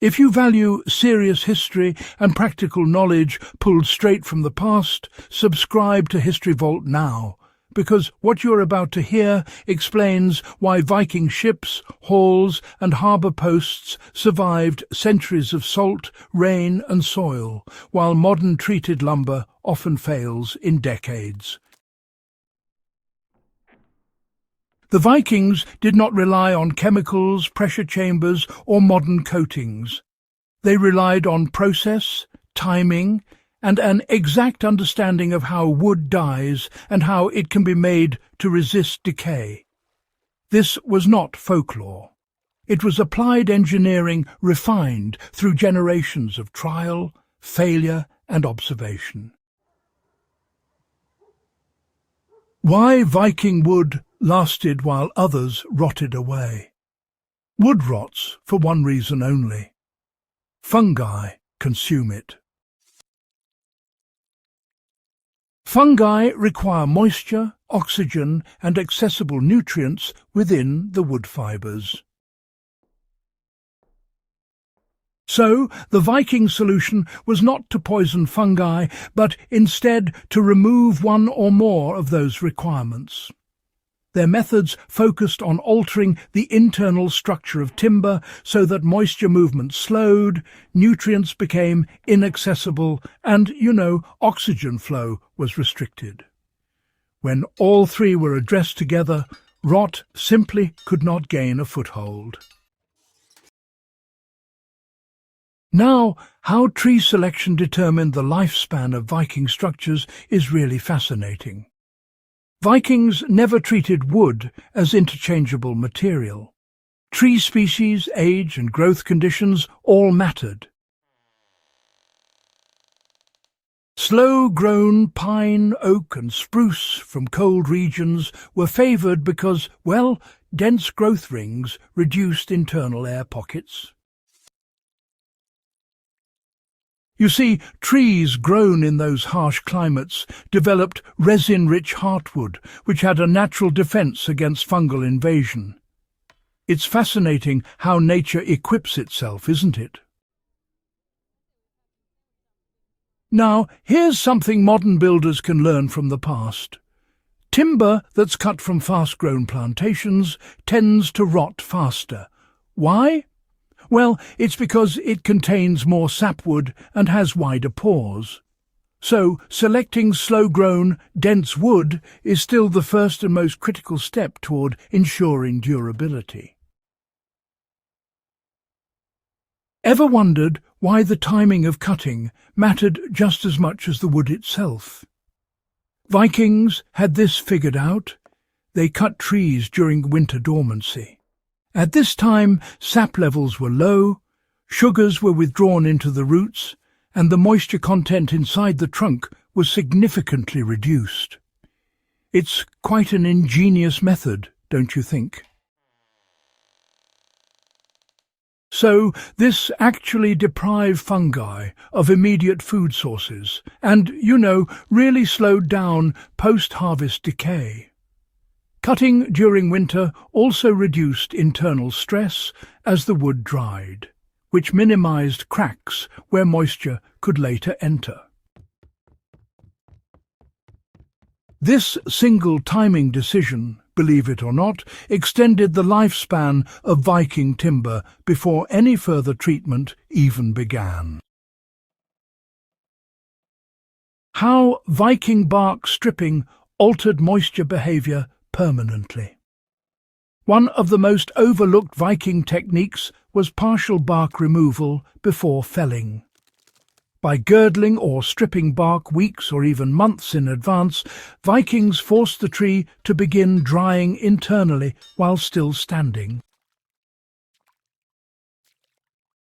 If you value serious history and practical knowledge pulled straight from the past, subscribe to History Vault now, because what you're about to hear explains why Viking ships, halls and harbour posts survived centuries of salt, rain and soil, while modern treated lumber often fails in decades. The Vikings did not rely on chemicals, pressure chambers or modern coatings. They relied on process, timing, and an exact understanding of how wood dies and how it can be made to resist decay. This was not folklore. It was applied engineering refined through generations of trial, failure, and observation. Why Viking wood lasted while others rotted away. Wood rots for one reason only. Fungi consume it. Fungi require moisture, oxygen, and accessible nutrients within the wood fibres. So, the Viking solution was not to poison fungi, but instead to remove one or more of those requirements. Their methods focused on altering the internal structure of timber so that moisture movement slowed, nutrients became inaccessible, and, oxygen flow was restricted. When all three were addressed together, rot simply could not gain a foothold. Now, how tree selection determined the lifespan of Viking structures is really fascinating. Vikings never treated wood as interchangeable material. Tree species, age and growth conditions all mattered. Slow-grown pine, oak and spruce from cold regions were favoured because, dense growth rings reduced internal air pockets. You see, trees grown in those harsh climates developed resin-rich heartwood, which had a natural defence against fungal invasion. It's fascinating how nature equips itself, isn't it? Now, here's something modern builders can learn from the past. Timber that's cut from fast-grown plantations tends to rot faster. Why? Well, it's because it contains more sapwood and has wider pores. So, selecting slow-grown, dense wood is still the first and most critical step toward ensuring durability. Ever wondered why the timing of cutting mattered just as much as the wood itself? Vikings had this figured out. They cut trees during winter dormancy. At this time, sap levels were low, sugars were withdrawn into the roots, and the moisture content inside the trunk was significantly reduced. It's quite an ingenious method, don't you think? So, this actually deprived fungi of immediate food sources and, really slowed down post-harvest decay. Cutting during winter also reduced internal stress as the wood dried, which minimized cracks where moisture could later enter. This single timing decision, believe it or not, extended the lifespan of Viking timber before any further treatment even began. How Viking bark stripping altered moisture behavior permanently. One of the most overlooked Viking techniques was partial bark removal before felling. By girdling or stripping bark weeks or even months in advance, Vikings forced the tree to begin drying internally while still standing.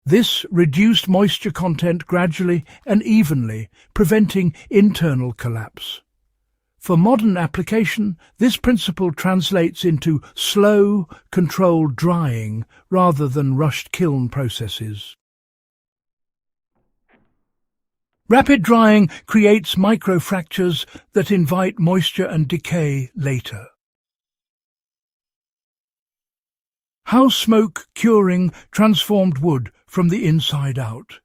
This reduced moisture content gradually and evenly, preventing internal collapse. For modern application, this principle translates into slow, controlled drying rather than rushed kiln processes. Rapid drying creates microfractures that invite moisture and decay later. How smoke curing transformed wood from the inside out.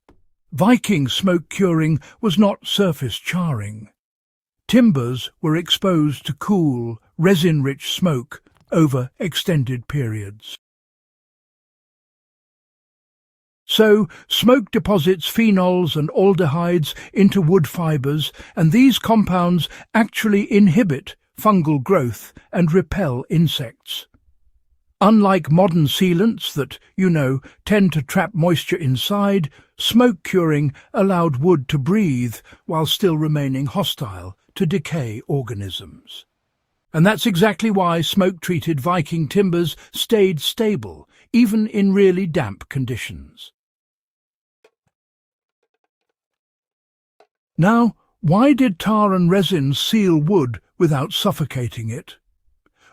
Viking smoke curing was not surface charring. Timbers were exposed to cool, resin-rich smoke over extended periods. So, smoke deposits phenols and aldehydes into wood fibres, and these compounds actually inhibit fungal growth and repel insects. Unlike modern sealants that, tend to trap moisture inside, smoke curing allowed wood to breathe while still remaining hostile to decay organisms. And that's exactly why smoke-treated Viking timbers stayed stable, even in really damp conditions. Now, why did tar and resin seal wood without suffocating it?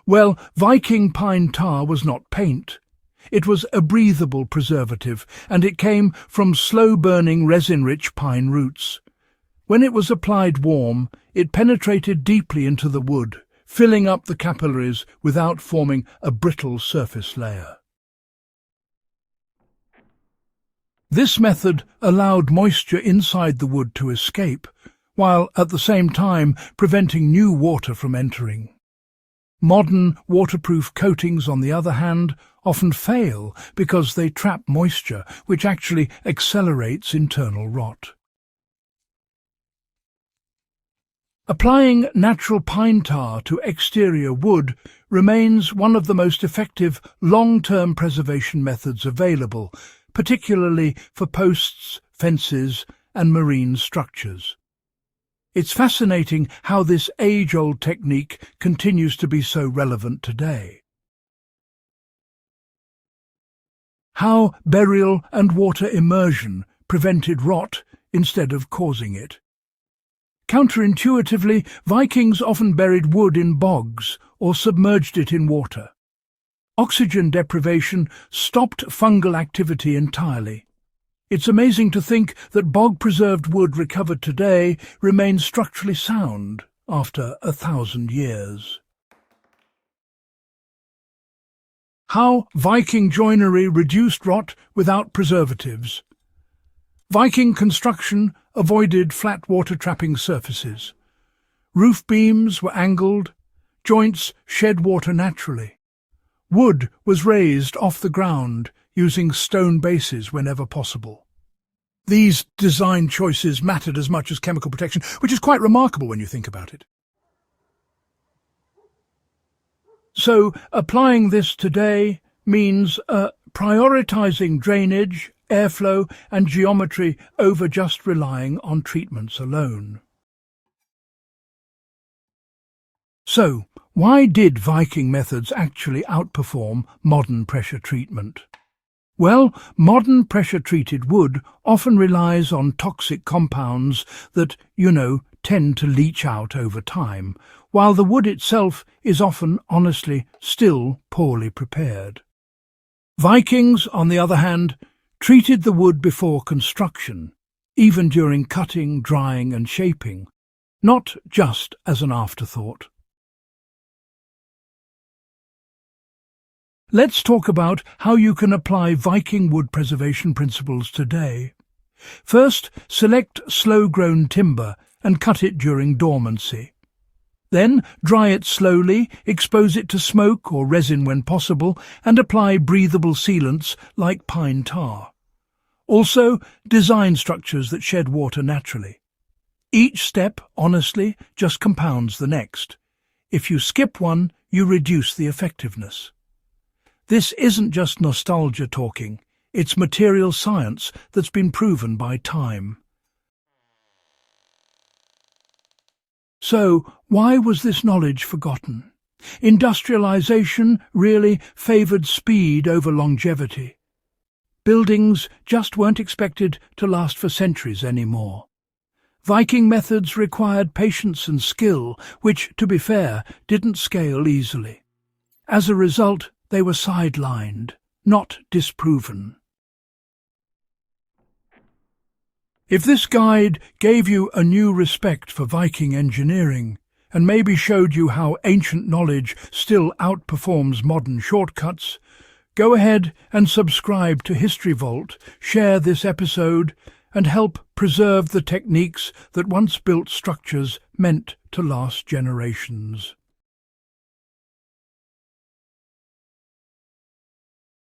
Well, Viking pine tar was not paint. It was a breathable preservative, and it came from slow-burning resin-rich pine roots. When it was applied warm, it penetrated deeply into the wood, filling up the capillaries without forming a brittle surface layer. This method allowed moisture inside the wood to escape, while at the same time preventing new water from entering. Modern waterproof coatings, on the other hand, often fail because they trap moisture, which actually accelerates internal rot. Applying natural pine tar to exterior wood remains one of the most effective long-term preservation methods available, particularly for posts, fences, and marine structures. It's fascinating how this age-old technique continues to be so relevant today. How burial and water immersion prevented rot instead of causing it. Counterintuitively, Vikings often buried wood in bogs or submerged it in water. Oxygen deprivation stopped fungal activity entirely. It's amazing to think that bog-preserved wood recovered today remains structurally sound after 1,000 years. How Viking joinery reduced rot without preservatives. Viking construction avoided flat water-trapping surfaces. Roof beams were angled, joints shed water naturally. Wood was raised off the ground, using stone bases whenever possible. These design choices mattered as much as chemical protection, which is quite remarkable when you think about it. So, applying this today means prioritizing drainage, airflow and geometry over just relying on treatments alone. So, why did Viking methods actually outperform modern pressure treatment? Well, modern pressure-treated wood often relies on toxic compounds that, tend to leach out over time, while the wood itself is often, honestly, still poorly prepared. Vikings, on the other hand, treated the wood before construction, even during cutting, drying and shaping, not just as an afterthought. Let's talk about how you can apply Viking wood preservation principles today. First, select slow-grown timber and cut it during dormancy. Then, dry it slowly, expose it to smoke or resin when possible, and apply breathable sealants like pine tar. Also, design structures that shed water naturally. Each step, honestly, just compounds the next. If you skip one, you reduce the effectiveness. This isn't just nostalgia talking, it's material science that's been proven by time. So, why was this knowledge forgotten? Industrialization really favored speed over longevity. Buildings just weren't expected to last for centuries anymore. Viking methods required patience and skill, which, to be fair, didn't scale easily. As a result, they were sidelined, not disproven. If this guide gave you a new respect for Viking engineering, and maybe showed you how ancient knowledge still outperforms modern shortcuts, Go ahead and subscribe to History Vault, share this episode, and help preserve the techniques that once built structures meant to last generations.